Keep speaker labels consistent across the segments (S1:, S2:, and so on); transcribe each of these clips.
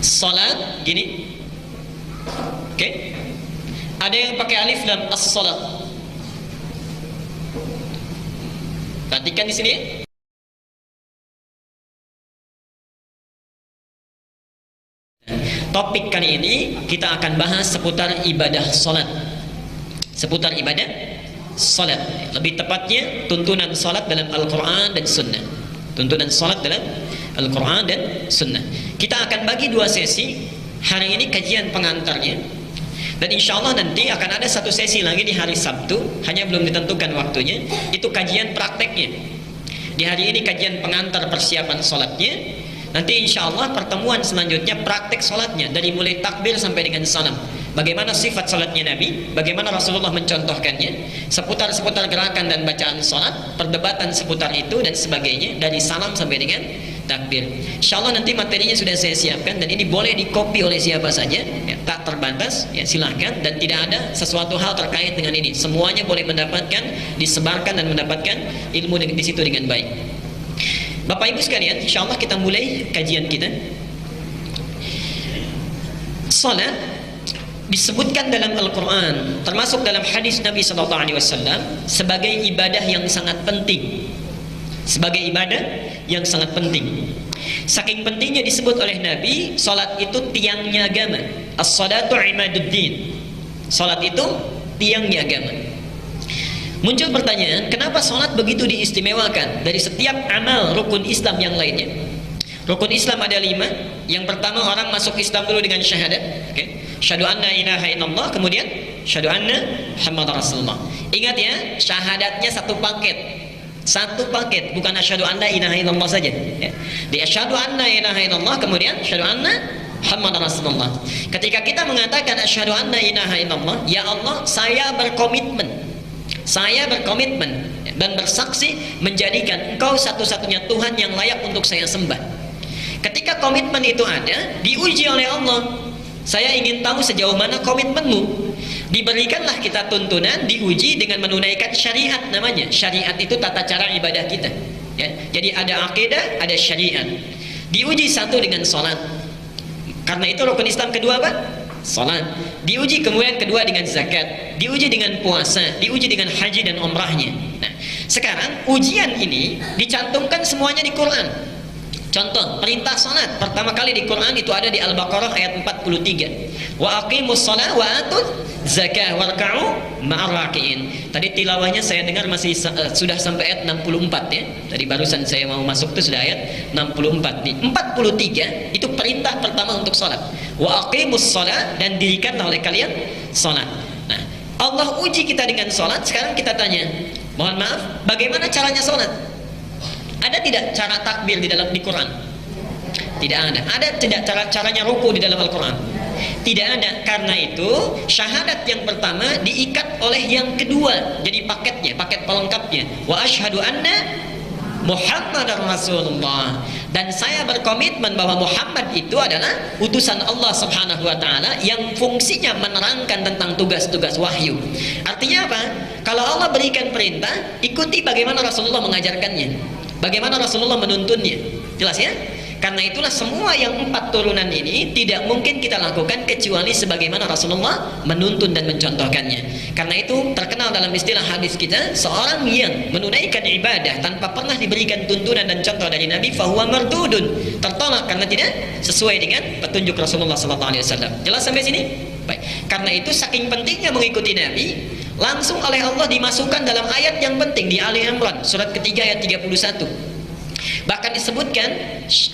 S1: Salat gini. Oke. Ada yang pakai alif lam, as-salat. Perhatikan di sini. Topik kali ini kita akan bahas seputar ibadah salat. Seputar ibadah salat. Lebih tepatnya tuntunan salat dalam Al-Qur'an dan Sunnah. Tuntunan salat dalam Al-Qur'an dan Sunnah. Kita akan bagi dua sesi. Hari ini kajian pengantarnya. Dan insya Allah nanti akan ada satu sesi lagi di hari Sabtu. Hanya belum ditentukan waktunya. Itu kajian prakteknya. Di hari ini kajian pengantar persiapan salatnya. Nanti insya Allah pertemuan selanjutnya praktek salatnya. Dari mulai takbir sampai dengan salam. Bagaimana sifat salatnya Nabi, bagaimana Rasulullah mencontohkannya, seputar-seputar gerakan dan bacaan salat, perdebatan seputar itu dan sebagainya, dari salam sampai dengan takbir. Insya Allah nanti materinya sudah saya siapkan dan ini boleh dikopi oleh siapa saja, ya, tak terbatas, ya silahkan, dan tidak ada sesuatu hal terkait dengan ini. Semuanya boleh mendapatkan, disebarkan dan mendapatkan ilmu di situ dengan baik. Bapak Ibu sekalian, insya Allah kita mulai kajian kita. Salat disebutkan dalam Al-Quran, termasuk dalam hadis Nabi SAW, sebagai ibadah yang sangat penting. Sebagai ibadah yang sangat penting. Saking pentingnya disebut oleh Nabi, salat itu tiangnya agama. As-salatu imaduddin. Salat itu tiangnya agama. Muncul pertanyaan, kenapa salat begitu diistimewakan dari setiap amal rukun Islam yang lainnya? Rukun Islam ada 5. Yang pertama, orang masuk Islam dulu dengan syahadat. Okay. Syahadu anna ilaha illallah, kemudian syahadu anna Muhammad Rasulullah. Ingat ya, syahadatnya satu paket. Satu paket, bukan asyhadu anna ilaha illallah saja. Ya. Di asyhadu anna ilaha illallah, kemudian asyhadu anna Muhammad Rasulullah. Ketika kita mengatakan asyhadu anna ilaha illallah, ya Allah, saya berkomitmen dan bersaksi menjadikan Engkau satu-satunya Tuhan yang layak untuk saya sembah. Ketika komitmen itu ada, diuji oleh Allah. Saya ingin tahu sejauh mana komitmenmu. Diberikanlah kita tuntunan, diuji dengan menunaikan syariat namanya. Syariat itu tata cara ibadah kita. Ya. Jadi ada akidah, ada syariat. Diuji satu dengan salat. Karena itu rukun Islam kedua apa? Salat. Diuji kemudian kedua dengan zakat, diuji dengan puasa, diuji dengan haji dan umrahnya. Nah, sekarang ujian ini dicantumkan semuanya di Quran. Contoh, perintah salat pertama kali di Quran itu ada di Al-Baqarah ayat 43. Wa aqimus shalah wa atuz zakah warka'u ma'ar raki'in. Tadi tilawahnya saya dengar masih sudah sampai ayat 64 ya. Tadi barusan saya mau masuk itu sudah ayat 64 nih. 43 itu perintah pertama untuk salat. Wa aqimus shalah, dan dirikanlah oleh kalian salat. Nah, Allah uji kita dengan salat. Sekarang kita tanya, mohon maaf, bagaimana caranya salat? Ada tidak cara takbir di Quran? Tidak ada. Ada tidak caranya ruku di dalam Al-Quran? Tidak ada. Karena itu syahadat yang pertama diikat oleh yang kedua, jadi paketnya, paket pelengkapnya. Wa asyhadu anna Muhammadar Rasulullah, dan saya berkomitmen bahwa Muhammad itu adalah utusan Allah Subhanahu wa taala yang fungsinya menerangkan tentang tugas-tugas wahyu. Artinya apa? Kalau Allah berikan perintah, ikuti bagaimana Rasulullah mengajarkannya. Bagaimana Rasulullah menuntunnya. Jelas ya? Karena itulah semua yang 4 turunan ini tidak mungkin kita lakukan kecuali sebagaimana Rasulullah menuntun dan mencontohkannya. Karena itu terkenal dalam istilah hadis kita, seorang yang menunaikan ibadah tanpa pernah diberikan tuntunan dan contoh dari Nabi, fahuwa mardudun, tertolak karena tidak sesuai dengan petunjuk Rasulullah SAW. Jelas sampai sini? Baik. Karena itu saking pentingnya mengikuti Nabi, langsung oleh Allah dimasukkan dalam ayat yang penting di Ali Imran surat ketiga ayat 31. Bahkan disebutkan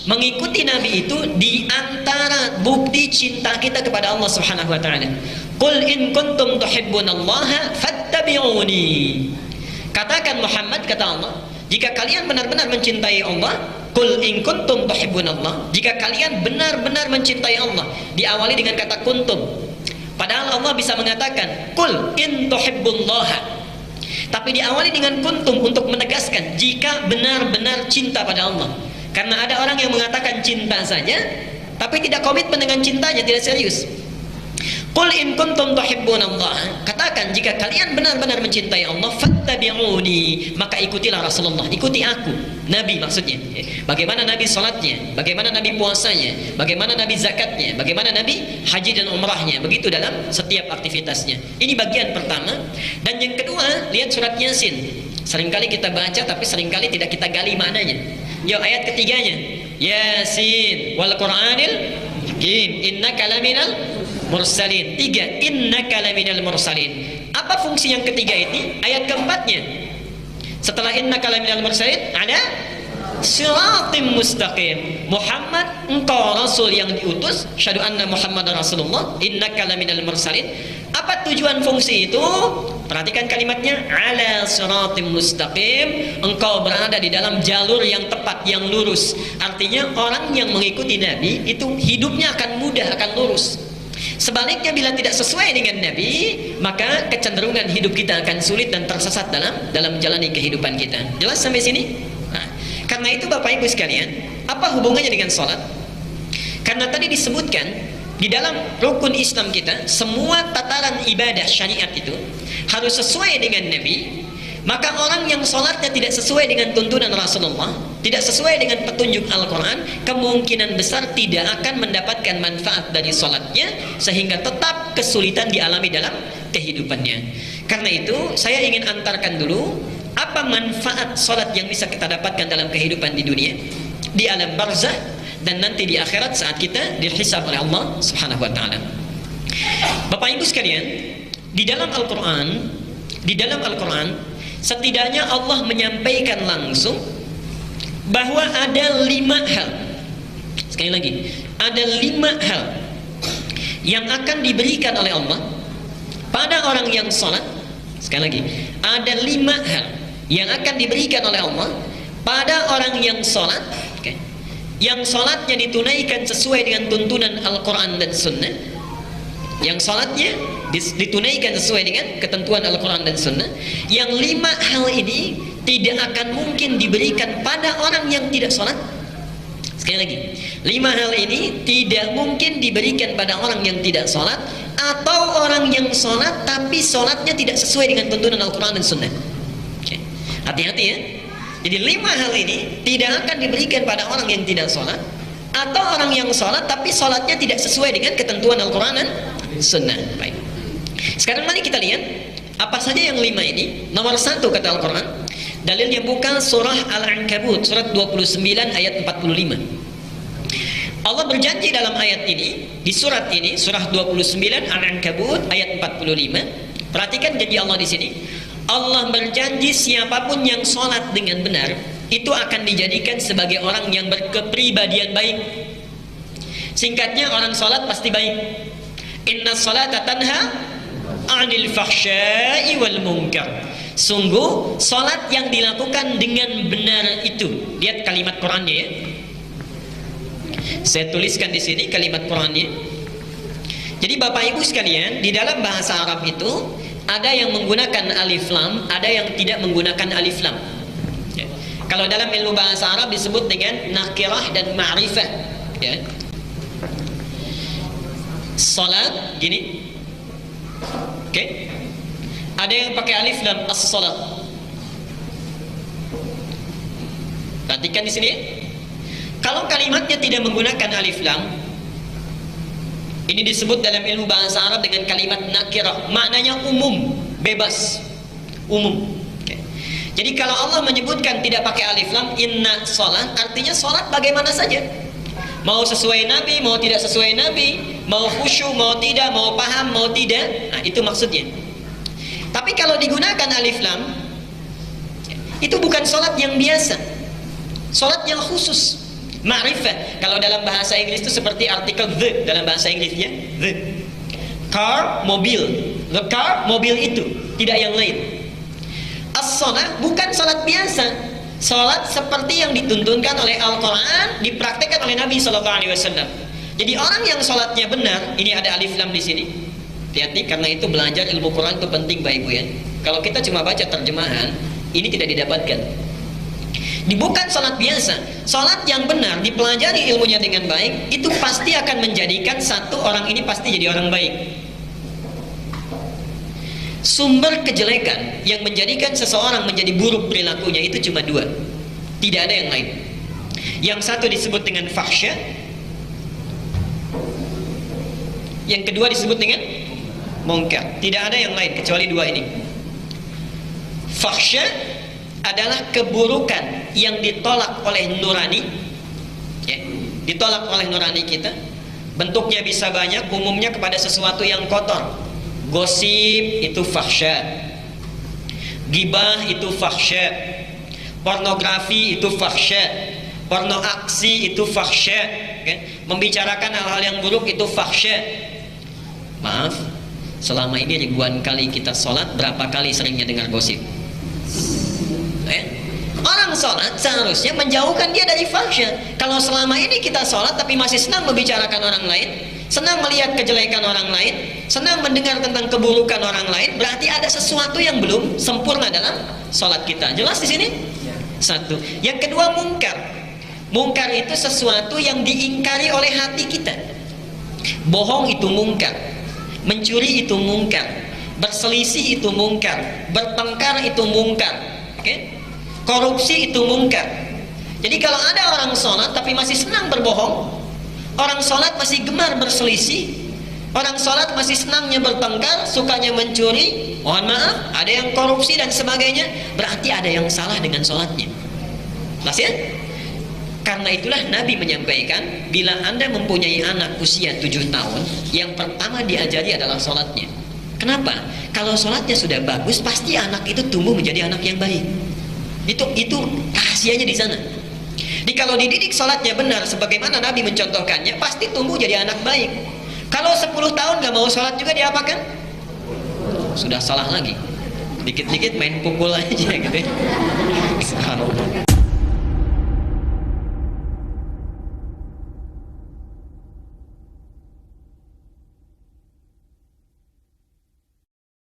S1: mengikuti Nabi itu di antara bukti cinta kita kepada Allah Subhanahu wa taala. Qul in kuntum tuhibbunallaha fattabi'uni. Katakan Muhammad, kata Allah, jika kalian benar-benar mencintai Allah, qul in kuntum tuhibbunallah, jika kalian benar-benar mencintai Allah, diawali dengan kata kuntum. Padahal Allah bisa mengatakan qul in tuhibbullaha, tapi diawali dengan kuntum untuk menegaskan jika benar-benar cinta pada Allah. Karena ada orang yang mengatakan cinta saja tapi tidak komitmen dengan cintanya, tidak serius. Qul in kuntum tuhibbunallah, katakan jika kalian benar-benar mencintai Allah, fattabi'uni, maka ikutilah Rasulullah, ikuti aku, Nabi maksudnya. Bagaimana Nabi salatnya, bagaimana Nabi puasanya, bagaimana Nabi zakatnya, bagaimana Nabi haji dan umrahnya, begitu dalam setiap aktivitasnya. Ini bagian pertama. Dan yang kedua, lihat surat Yasin. Seringkali kita baca tapi seringkali tidak kita gali maknanya. Yuk ayat ketiganya, Yasin wal Qur'anil Hakim innaka laminal mursalin. 3, innaka laminal mursalin. Apa fungsi yang ketiga ini? Ayat keempatnya, setelah innaka laminal mursalin ada siratim mustaqim. Muhammad, engkau rasul yang diutus, syahadu anna Muhammadar Rasulullah, innaka laminal mursalin. Apa tujuan fungsi itu? Perhatikan kalimatnya, ala siratim mustaqim, engkau berada di dalam jalur yang tepat, yang lurus. Artinya orang yang mengikuti Nabi itu hidupnya akan mudah, akan lurus. Sebaliknya bila tidak sesuai dengan Nabi, maka kecenderungan hidup kita akan sulit dan tersesat dalam menjalani kehidupan kita. Jelas sampai sini? Nah, karena itu Bapak Ibu sekalian, apa hubungannya dengan sholat? Karena tadi disebutkan di dalam rukun Islam kita, semua tataran ibadah syariat itu harus sesuai dengan Nabi. Maka orang yang sholatnya tidak sesuai dengan tuntunan Rasulullah, tidak sesuai dengan petunjuk Al-Quran, kemungkinan besar tidak akan mendapatkan manfaat dari sholatnya, sehingga tetap kesulitan dialami dalam kehidupannya. Karena itu saya ingin antarkan dulu apa manfaat sholat yang bisa kita dapatkan dalam kehidupan di dunia, di alam barzah, dan nanti di akhirat saat kita dihisab oleh Allah Subhanahu wa taala. Bapak Ibu sekalian, di dalam Al-Qur'an setidaknya Allah menyampaikan langsung bahwa ada 5 hal. Sekali lagi, ada 5 hal yang akan diberikan oleh Allah pada orang yang sholat. Sekali lagi, ada 5 hal yang akan diberikan oleh Allah pada orang yang sholat, yang sholatnya ditunaikan sesuai dengan tuntunan Al-Quran dan Sunnah, yang sholatnya ditunaikan sesuai dengan ketentuan Al-Quran dan Sunnah. Yang 5 hal ini tidak akan mungkin diberikan pada orang yang tidak sholat. Sekali lagi, 5 hal ini tidak mungkin diberikan pada orang yang tidak sholat, atau orang yang sholat tapi sholatnya tidak sesuai dengan tuntunan Al-Quran dan Sunnah. Hati-hati ya. Jadi 5 hal ini tidak akan diberikan pada orang yang tidak sholat, atau orang yang sholat tapi sholatnya tidak sesuai dengan ketentuan Al-Quran dan Sunnah. Baik. Sekarang mari kita lihat apa saja yang 5 ini. Nomor 1 kata Al-Quran, dalilnya buka surah Al-Ankabut surat 29 ayat 45. Allah berjanji dalam ayat ini, di surat ini, surah 29 Al-Ankabut ayat 45. Perhatikan janji Allah di sini. Allah berjanji siapapun yang sholat dengan benar itu akan dijadikan sebagai orang yang berkepribadian baik. Singkatnya, orang sholat pasti baik. Inna sholata tanha 'anil fahsya'i wal munkar. Sungguh sholat yang dilakukan dengan benar itu. Lihat kalimat Qurannya ya. Saya tuliskan di sini kalimat Qurannya. Jadi Bapak Ibu sekalian, di dalam bahasa Arab itu ada yang menggunakan alif lam, ada yang tidak menggunakan alif lam. Ya. Kalau dalam ilmu bahasa Arab disebut dengan nakirah dan ma'rifah. Ya. Salat gini, oke? Ada yang pakai alif lam, as-salat. Perhatikan di sini. Kalau kalimatnya tidak menggunakan alif lam, ini disebut dalam ilmu bahasa Arab dengan kalimat nakirah. Maknanya umum, bebas, umum. Okay. Jadi kalau Allah menyebutkan tidak pakai alif lam, inna sholat, artinya sholat bagaimana saja. Mau sesuai Nabi, mau tidak sesuai Nabi, mau khusyuk, mau tidak, mau paham, mau tidak. Nah, itu maksudnya. Tapi kalau digunakan alif lam, itu bukan sholat yang biasa, sholat yang khusus. Ma'rifah. Kalau dalam bahasa Inggris itu seperti artikel the dalam bahasa Inggrisnya, the car, mobil, the car, mobil itu, tidak yang lain. As-salat bukan salat biasa, salat seperti yang dituntunkan oleh Al-Quran, dipraktekkan oleh Nabi SAW. Jadi orang yang salatnya benar, ini ada alif lam di sini. Hati-hati, karena itu belajar ilmu Quran itu penting Bapak Ibu ya. Kalau kita cuma baca terjemahan, ini tidak didapatkan. Bukan sholat biasa. Sholat yang benar, dipelajari ilmunya dengan baik, itu pasti akan menjadikan satu orang ini pasti jadi orang baik. Sumber kejelekan yang menjadikan seseorang menjadi buruk perilakunya itu cuma dua, tidak ada yang lain. Yang satu disebut dengan fahsya, yang kedua disebut dengan mungkar. Tidak ada yang lain kecuali dua ini. Fahsya adalah keburukan yang ditolak oleh nurani, ya, ditolak oleh nurani kita. Bentuknya bisa banyak, umumnya kepada sesuatu yang kotor. Gosip itu fahsya, gibah itu fahsya, pornografi itu fahsya, porno aksi itu fahsya, okay? Membicarakan hal-hal yang buruk itu fahsya. Maaf, selama ini ribuan kali kita sholat, berapa kali seringnya dengar gosip? Orang sholat seharusnya menjauhkan dia dari fahsya. Kalau selama ini kita sholat tapi masih senang membicarakan orang lain, senang melihat kejelekan orang lain, senang mendengar tentang keburukan orang lain, berarti ada sesuatu yang belum sempurna dalam sholat kita. Jelas di sini? Satu. Yang kedua, mungkar. Mungkar itu sesuatu yang diingkari oleh hati kita. Bohong itu mungkar, mencuri itu mungkar, berselisih itu mungkar, bertengkar itu mungkar, okay? Korupsi itu mungkar. Jadi kalau ada orang sholat tapi masih senang berbohong, orang sholat masih gemar berselisih, orang sholat masih senangnya bertengkar, sukanya mencuri, mohon maaf, ada yang korupsi dan sebagainya, berarti ada yang salah dengan sholatnya. Jelas ya? Karena itulah Nabi menyampaikan, bila Anda mempunyai anak usia 7 tahun, yang pertama diajari adalah sholatnya. Kenapa? Kalau sholatnya sudah bagus, pasti anak itu tumbuh menjadi anak yang baik. Itu rahasianya di sana. Jadi kalau dididik sholatnya benar sebagaimana Nabi mencontohkannya, pasti tumbuh jadi anak baik. Kalau 10 tahun gak mau sholat juga diapakan? Sudah salah lagi. Dikit-dikit main pukul aja gitu ya.